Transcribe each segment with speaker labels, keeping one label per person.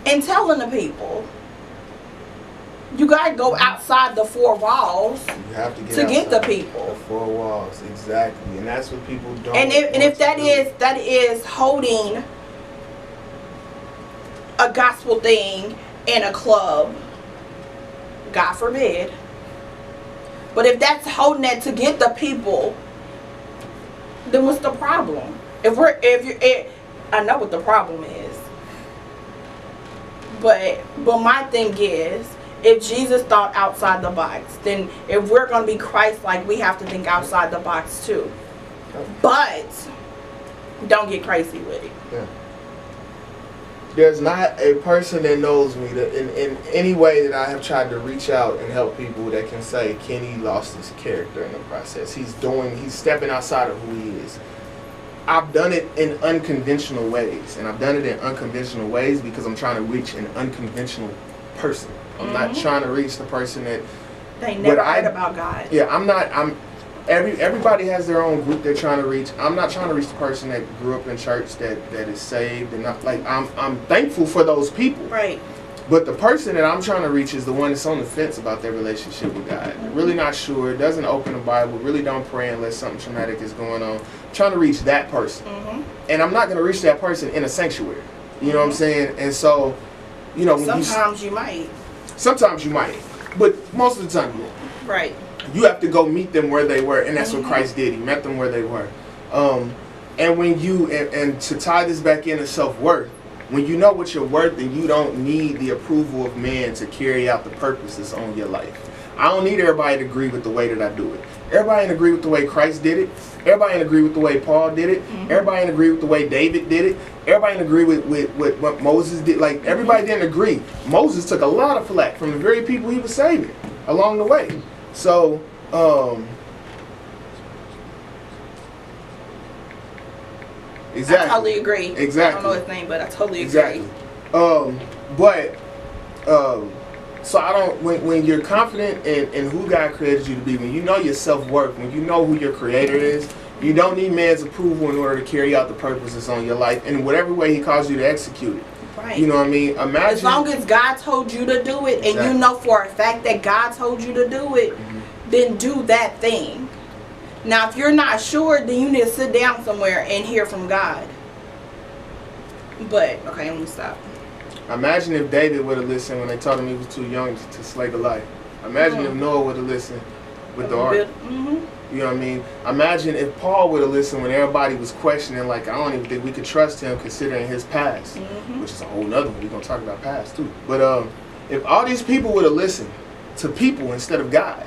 Speaker 1: and telling the people. You gotta go outside the four walls.
Speaker 2: You have to
Speaker 1: get the people.
Speaker 2: The four walls, exactly, and that's what people don't.
Speaker 1: And if that is holding a gospel thing in a club, God forbid. But if that's holding that to get the people, then what's the problem? I know what the problem is. But my thing is, if Jesus thought outside the box, then if we're going to be Christ-like, we have to think outside the box too. But don't get crazy with it.
Speaker 2: Yeah. There's not a person that knows me that in any way that I have tried to reach out and help people that can say Kenny lost his character in the process. He's stepping outside of who he is. I've done it in unconventional ways, and I've done it in unconventional ways because I'm trying to reach an unconventional person. I'm not trying to reach the person that
Speaker 1: they never heard about God.
Speaker 2: Yeah, everybody has their own group they're trying to reach. I'm not trying to reach the person that grew up in church that is saved and not like I'm thankful for those people.
Speaker 1: Right.
Speaker 2: But the person that I'm trying to reach is the one that's on the fence about their relationship with God. Really not sure, doesn't open the Bible, really don't pray unless something traumatic is going on. I'm trying to reach that person. And I'm not going to reach that person in a sanctuary. You know what I'm saying? And so, you know,
Speaker 1: sometimes you might.
Speaker 2: Sometimes you might. But most of the time you won't.
Speaker 1: Right.
Speaker 2: You have to go meet them where they were, and that's what Christ did. He met them where they were. And when you, and to tie this back into self-worth, when you know what you're worth, then you don't need the approval of man to carry out the purposes on your life. I don't need everybody to agree with the way that I do it. Everybody can agree with the way Christ did it. Everybody can agree with the way Paul did it. Everybody can agree with the way David did it. Everybody can agree with what Moses did. Like, everybody didn't agree. Moses took a lot of flack from the very people he was saving along the way. So, exactly.
Speaker 1: I totally agree.
Speaker 2: Exactly.
Speaker 1: I don't know his name, but I totally agree.
Speaker 2: Exactly. So I don't. When you're confident in who God created you to be, when you know your self-worth, when you know who your Creator is, you don't need man's approval in order to carry out the purposes on your life in whatever way He calls you to execute it.
Speaker 1: Right.
Speaker 2: You know what I mean? Imagine.
Speaker 1: As long as God told you to do it, and you know for a fact that God told you to do it, then do that thing. Now, if you're not sure, then you need to sit down somewhere and hear from God. But, okay, let me stop.
Speaker 2: Imagine if David would have listened when they told him he was too young to slay Goliath. Imagine if Noah would have listened with the ark. You know what I mean? Imagine if Paul would have listened when everybody was questioning, like, I don't even think we could trust him considering his past, which is a whole nother one. We're going to talk about past, too. But if all these people would have listened to people instead of God,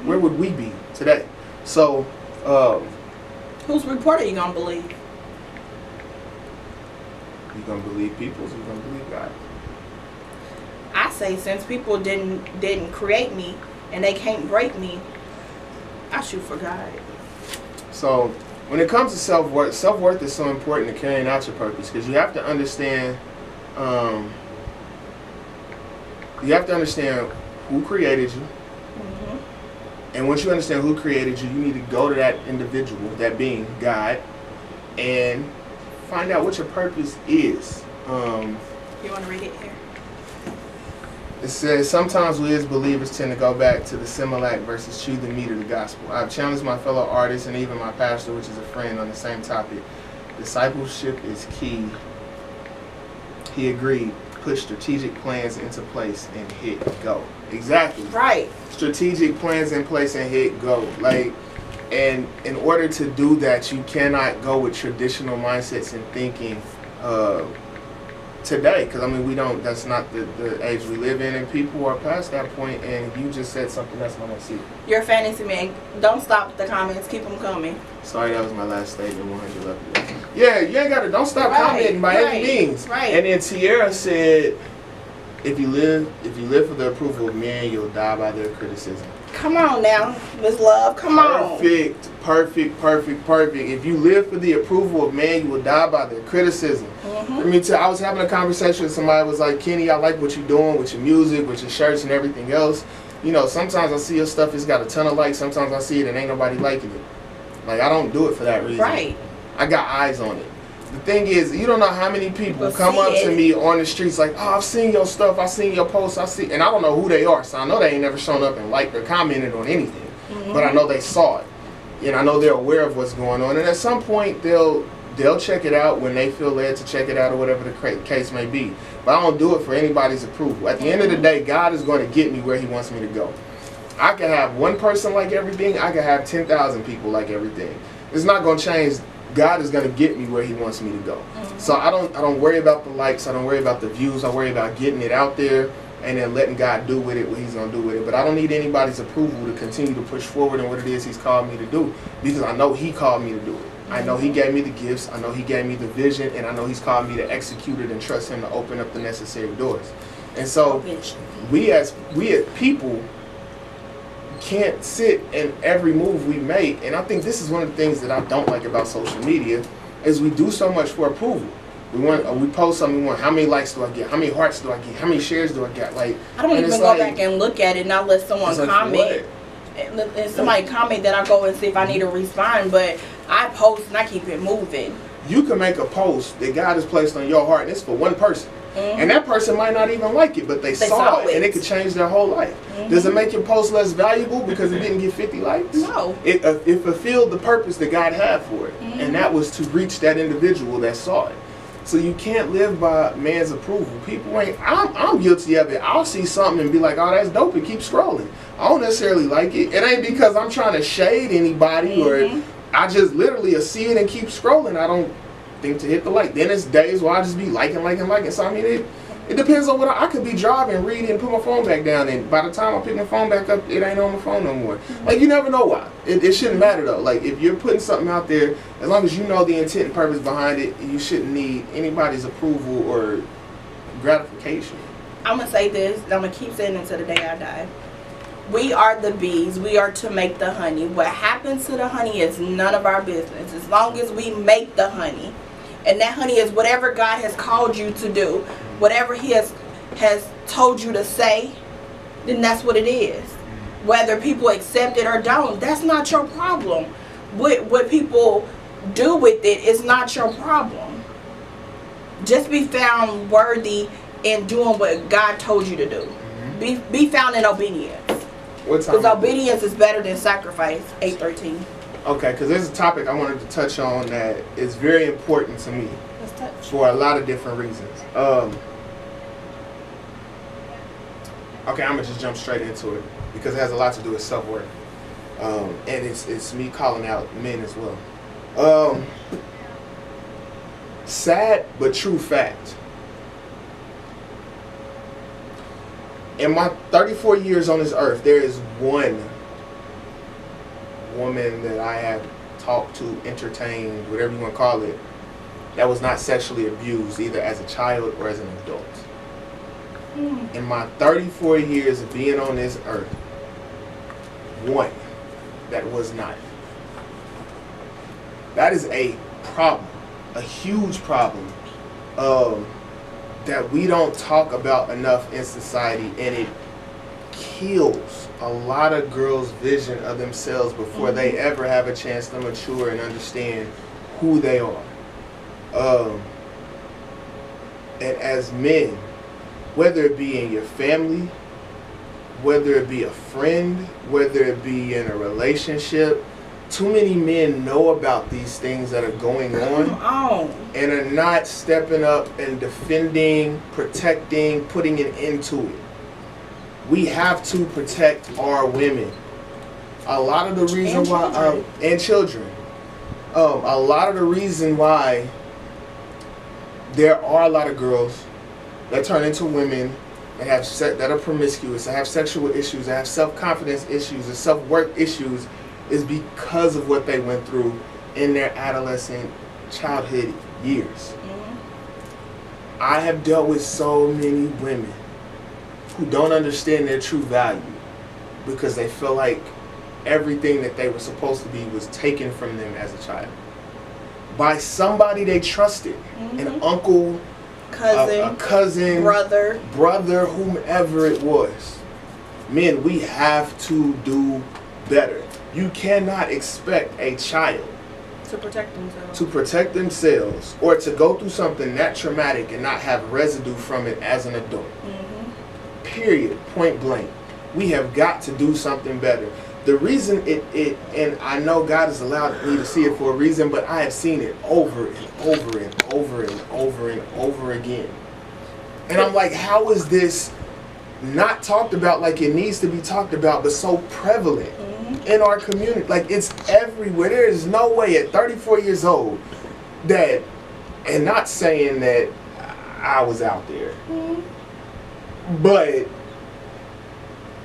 Speaker 2: where would we be today? So,
Speaker 1: whose report are you going to believe?
Speaker 2: You going to believe people's, or you going to believe God?
Speaker 1: I say since people didn't create me and they can't break me, I shoot for God.
Speaker 2: So, when it comes to self-worth, self-worth is so important to carrying out your purpose because you have to understand who created you. And once you understand who created you, you need to go to that individual, that being, God, and find out what your purpose is.
Speaker 1: You want to read it here?
Speaker 2: It says, sometimes we as believers tend to go back to the Similac versus chew the meat of the gospel. I've challenged my fellow artists and even my pastor, which is a friend, on the same topic. Discipleship is key. He agreed. Put strategic plans into place and hit go. Exactly.
Speaker 1: Right.
Speaker 2: Strategic plans in place and hit go. Like, and in order to do that, you cannot go with traditional mindsets and thinking today. Because, I mean, we don't, that's not the age we live in. And people are past that point, and you just said something that's not going to see.
Speaker 1: You're a fantasy man. Don't stop the comments. Keep them coming.
Speaker 2: Sorry, that was my last statement. 100 love you. Yeah, you ain't got to, don't stop commenting by any means.
Speaker 1: Right.
Speaker 2: And then Tierra said, if you live for the approval of men, you'll die by their criticism.
Speaker 1: Come on now, Miss Love. Come on.
Speaker 2: Perfect. If you live for the approval of man, you will die by their criticism. I mean, I was having a conversation with somebody who was like, Kenny, I like what you're doing with your music, with your shirts and everything else. You know, sometimes I see your stuff, it's got a ton of likes. Sometimes I see it and ain't nobody liking it. Like, I don't do it for that reason.
Speaker 1: Right.
Speaker 2: I got eyes on it. The thing is, you don't know how many people come up to me on the streets like, oh, I've seen your stuff, I've seen your posts, and I don't know who they are, so I know they ain't never shown up and liked or commented on anything, but I know they saw it, and I know they're aware of what's going on, and at some point they'll check it out when they feel led to check it out or whatever the case may be, but I don't do it for anybody's approval. At the end of the day, God is going to get me where he wants me to go. I can have one person like everything, I can have 10,000 people like everything. It's not going to change. God is going to get me where he wants me to go. So I don't worry about the likes, I don't worry about the views, I worry about getting it out there and then letting God do with it what he's going to do with it. But I don't need anybody's approval to continue to push forward in what it is he's called me to do, because I know he called me to do it. I know he gave me the gifts, I know he gave me the vision, and I know he's called me to execute it and trust him to open up the necessary doors. And so we as people can't sit in every move we make, and I think this is one of the things that I don't like about social media, is we do so much for approval. We post something, we want, how many likes do I get, how many hearts do I get, how many shares do I get? Like,
Speaker 1: I don't even go back and look at it, not let someone comment, and somebody comment that I go and see if I need to respond, but I post and I keep it moving. You
Speaker 2: can make a post that God has placed on your heart, and it's for one person. And that person might not even like it, but they saw it, and it could change their whole life. Does it make your post less valuable because it didn't get 50 likes?
Speaker 1: No.
Speaker 2: It fulfilled the purpose that God had for it, and that was to reach that individual that saw it. So you can't live by man's approval. People ain't, I'm guilty of it. I'll see something and be like, oh, that's dope, and keep scrolling. I don't necessarily like it. It ain't because I'm trying to shade anybody or I just literally see it and keep scrolling. I don't think to hit the like. Then it's days where I just be liking. So I mean, it depends on what I could be driving, reading, and put my phone back down, and by the time I pick my phone back up, it ain't on my phone no more. Like, you never know why. It shouldn't matter though. Like, if you're putting something out there, as long as you know the intent and purpose behind it, you shouldn't need anybody's approval or gratification.
Speaker 1: I'm gonna say this, and I'm gonna keep saying it until the day I die. We are the bees. We are to make the honey. What happens to the honey is none of our business, as long as we make the honey. And that honey is whatever God has called you to do. Whatever he has told you to say, then that's what it is. Whether people accept it or don't, that's not your problem. What people do with it is not your problem. Just be found worthy in doing what God told you to do. Be found in obedience. Because obedience is better than sacrifice. 8:13.
Speaker 2: Okay, because there's a topic I wanted to touch on that is very important to me.
Speaker 1: Let's touch.
Speaker 2: For a lot of different reasons. Okay, I'm gonna just jump straight into it because it has a lot to do with self-worth, and it's me calling out men as well. Sad but true fact. In my 34 years on this earth, there is one woman that I have talked to, entertained, whatever you want to call it, that was not sexually abused either as a child or as an adult. In my 34 years of being on this earth, one that was not. That is a problem, a huge problem that we don't talk about enough in society, and it kills a lot of girls' vision of themselves before they ever have a chance to mature and understand who they are. And as men, whether it be in your family, whether it be a friend, whether it be in a relationship, too many men know about these things that are going on and are not stepping up and defending, protecting, putting an end to it. We have to protect our women. A lot of the reason why, and children, a lot of the reason why there are a lot of girls that turn into women that have that are promiscuous, that have sexual issues, that have self-confidence issues, and self-worth issues, is because of what they went through in their adolescent childhood years. I have dealt with so many women who don't understand their true value because they feel like everything that they were supposed to be was taken from them as a child by somebody they trusted, an uncle, a cousin, brother, whomever it was. Men, we have to do better. You cannot expect a child
Speaker 1: To protect themselves.
Speaker 2: To protect themselves, or to go through something that traumatic and not have residue from it as an adult. Period. Point blank. We have got to do something better. The reason it and I know God has allowed me to see it for a reason, but I have seen it over and over and over and over and over again. And I'm like, how is this not talked about like it needs to be talked about, but so prevalent in our community? Like, it's everywhere. There is no way at 34 years old that, and not saying that I was out there, but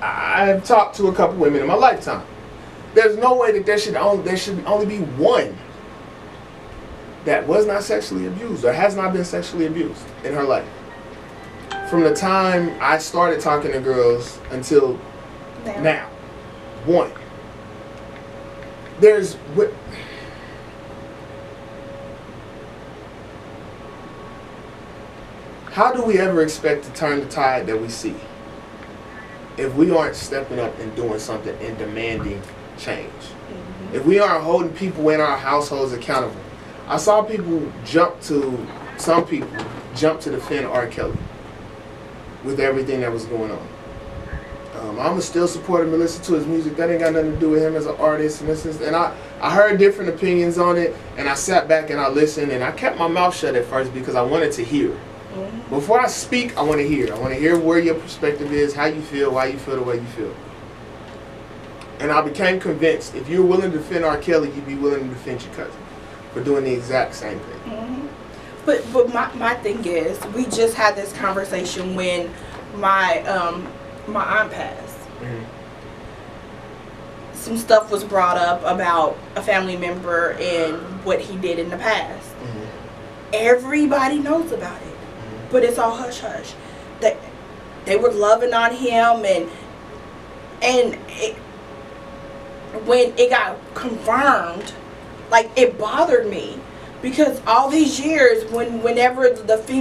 Speaker 2: I've talked to a couple women in my lifetime. There's no way that there should only be one that was not sexually abused or has not been sexually abused in her life. From the time I started talking to girls until now. One. How do we ever expect to turn the tide that we see if we aren't stepping up and doing something and demanding change? If we aren't holding people in our households accountable. I saw some people jump to defend R. Kelly with everything that was going on. I'm still support him and listen to his music. That ain't got nothing to do with him as an artist. And I heard different opinions on it, and I sat back and I listened, and I kept my mouth shut at first because I wanted to hear. Before I speak, I want to hear. I want to hear where your perspective is, how you feel, why you feel the way you feel. And I became convinced if you're willing to defend R. Kelly, you'd be willing to defend your cousin for doing the exact same thing.
Speaker 1: But my thing is, we just had this conversation when my aunt passed. Some stuff was brought up about a family member and what he did in the past. Everybody knows about it, but it's all hush hush. They were loving on him, and when it got confirmed, like, it bothered me because all these years, whenever the female